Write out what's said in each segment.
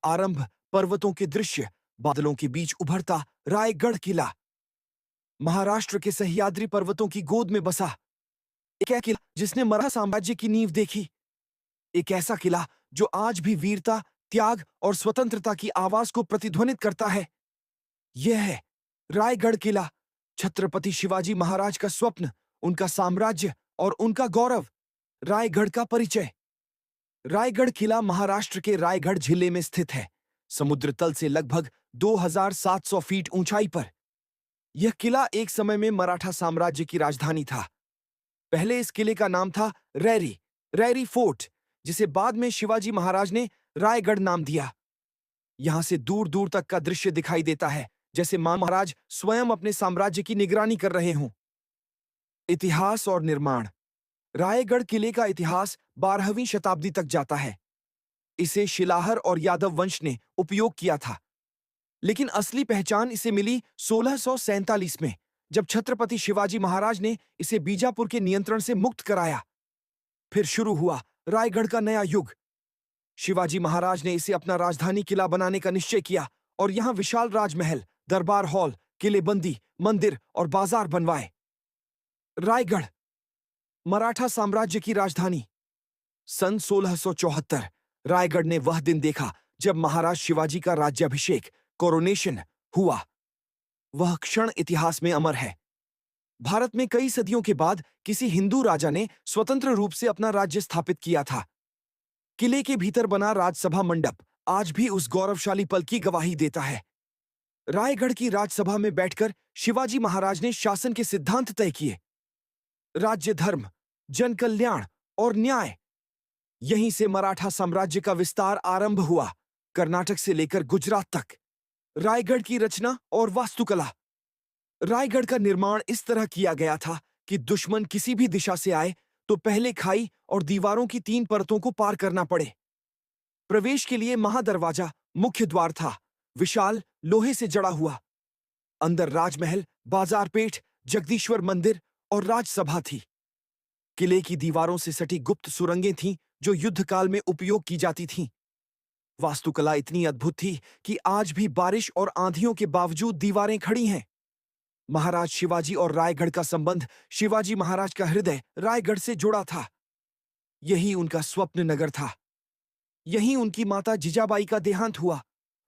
आरंभ, पर्वतों के दृश्य, बादलों के बीच उभरता रायगढ़ किला। महाराष्ट्र के सह्याद्री पर्वतों की गोद में बसा एक ऐसा किला जिसने मराठा साम्राज्य की नींव देखी। एक ऐसा किला जो आज भी वीरता, त्याग और स्वतंत्रता की आवाज को प्रतिध्वनित करता है। यह है रायगढ़ किला, छत्रपति शिवाजी महाराज का स्वप्न, उनका साम्राज्य और उनका गौरव। रायगढ़ का परिचय। रायगढ़ किला महाराष्ट्र के रायगढ़ जिले में स्थित है, समुद्र तल से लगभग 2700 फीट ऊंचाई पर। यह किला एक समय में मराठा साम्राज्य की राजधानी था। पहले इस किले का नाम था रैरी रैरी फोर्ट, जिसे बाद में शिवाजी महाराज ने रायगढ़ नाम दिया। यहां से दूर दूर तक का दृश्य दिखाई देता है, जैसे महाराज स्वयं अपने साम्राज्य की निगरानी कर रहे हों। इतिहास और निर्माण। रायगढ़ किले का इतिहास 12वीं शताब्दी तक जाता है। इसे शिलाहर और यादव वंश ने उपयोग किया था, लेकिन असली पहचान इसे मिली 1647 में, जब छत्रपति शिवाजी महाराज ने इसे बीजापुर के नियंत्रण से मुक्त कराया। फिर शुरू हुआ रायगढ़ का नया युग। शिवाजी महाराज ने इसे अपना राजधानी किला बनाने का निश्चय किया और यहां विशाल राजमहल, दरबार हॉल, किलेबंदी, मंदिर और बाजार बनवाए। रायगढ़ मराठा साम्राज्य की राजधानी। सन 1674 रायगढ़ ने वह दिन देखा जब महाराज शिवाजी का राज्याभिषेक, कोरोनेशन हुआ। वह क्षण इतिहास में अमर है। भारत में कई सदियों के बाद किसी हिंदू राजा ने स्वतंत्र रूप से अपना राज्य स्थापित किया था। किले के भीतर बना राजसभा मंडप आज भी उस गौरवशाली पल की गवाही देता है। रायगढ़ की राजसभा में बैठकर शिवाजी महाराज ने शासन के सिद्धांत तय किए। राज्य धर्म, जन कल्याण और न्याय। यहीं से मराठा साम्राज्य का विस्तार आरंभ हुआ, कर्नाटक से लेकर गुजरात तक। रायगढ़ की रचना और वास्तुकला। रायगढ़ का निर्माण इस तरह किया गया था कि दुश्मन किसी भी दिशा से आए तो पहले खाई और दीवारों की 3 परतों को पार करना पड़े। प्रवेश के लिए महादरवाजा, मुख्य द्वार था, विशाल, लोहे से जड़ा हुआ। अंदर राजमहल, बाजार पेठ, जगदीश्वर मंदिर और राजसभा थी। किले की दीवारों से सटी गुप्त सुरंगें थीं जो युद्ध काल में उपयोग की जाती थीं। वास्तुकला इतनी अद्भुत थी कि आज भी बारिश और आंधियों के बावजूद दीवारें खड़ी हैं। महाराज शिवाजी और रायगढ़ का संबंध, शिवाजी महाराज का हृदय रायगढ़ से जुड़ा था। यही उनका स्वप्न नगर था। यहीं उनकी माता जिजाबाई का देहांत हुआ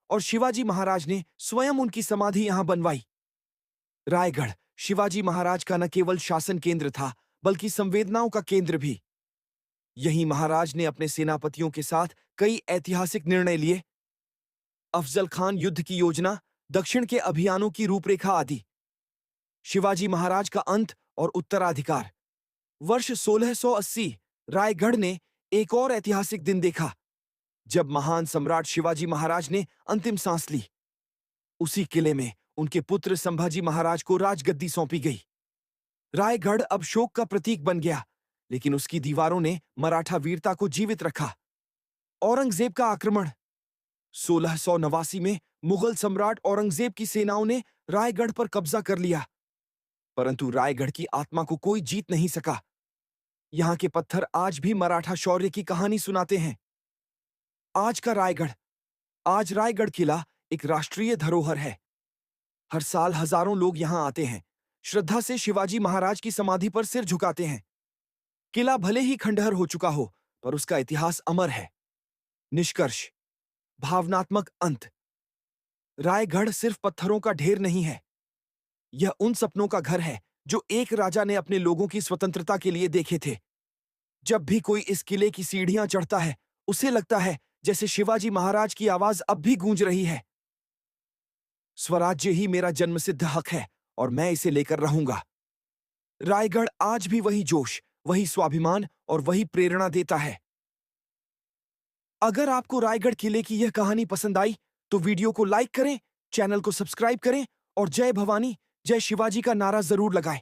और शिवाजी महाराज ने स्वयं उनकी समाधि यहां बनवाई। रायगढ़ शिवाजी महाराज का न केवल शासन केंद्र था, बल्कि संवेदनाओं का केंद्र भी। यहीं महाराज ने अपने सेनापतियों के साथ कई ऐतिहासिक निर्णय लिए। अफजल खान युद्ध की योजना, दक्षिण के अभियानों की रूपरेखा आदि। शिवाजी महाराज का अंत और उत्तराधिकार। वर्ष 1680 रायगढ़ ने एक और ऐतिहासिक दिन देखा, जब महान सम्राट शिवाजी महाराज ने अंतिम सांस ली। उसी किले में उनके पुत्र संभाजी महाराज को राजगद्दी सौंपी गई। रायगढ़ अब शोक का प्रतीक बन गया, लेकिन उसकी दीवारों ने मराठा वीरता को जीवित रखा। औरंगजेब का आक्रमण। 1689 में मुगल सम्राट औरंगजेब की सेनाओं ने रायगढ़ पर कब्जा कर लिया, परंतु रायगढ़ की आत्मा को कोई जीत नहीं सका। यहां के पत्थर आज भी मराठा शौर्य की कहानी सुनाते हैं। आज का रायगढ़। आज रायगढ़ किला एक राष्ट्रीय धरोहर है। हर साल हजारों लोग यहां आते हैं, श्रद्धा से शिवाजी महाराज की समाधि पर सिर झुकाते हैं। किला भले ही खंडहर हो चुका हो, पर उसका इतिहास अमर है। निष्कर्ष। भावनात्मक अंत। रायगढ़ सिर्फ पत्थरों का ढेर नहीं है। यह उन सपनों का घर है जो एक राजा ने अपने लोगों की स्वतंत्रता के लिए देखे थे। जब भी कोई इस किले की सीढ़ियां चढ़ता है, उसे लगता है जैसे शिवाजी महाराज की आवाज अब भी गूंज रही है। स्वराज्य ही मेरा जन्मसिद्ध हक है और मैं इसे लेकर रहूंगा। रायगढ़ आज भी वही जोश, वही स्वाभिमान और वही प्रेरणा देता है। अगर आपको रायगढ़ किले की यह कहानी पसंद आई तो वीडियो को लाइक करें, चैनल को सब्सक्राइब करें और जय भवानी, जय शिवाजी का नारा जरूर लगाएं।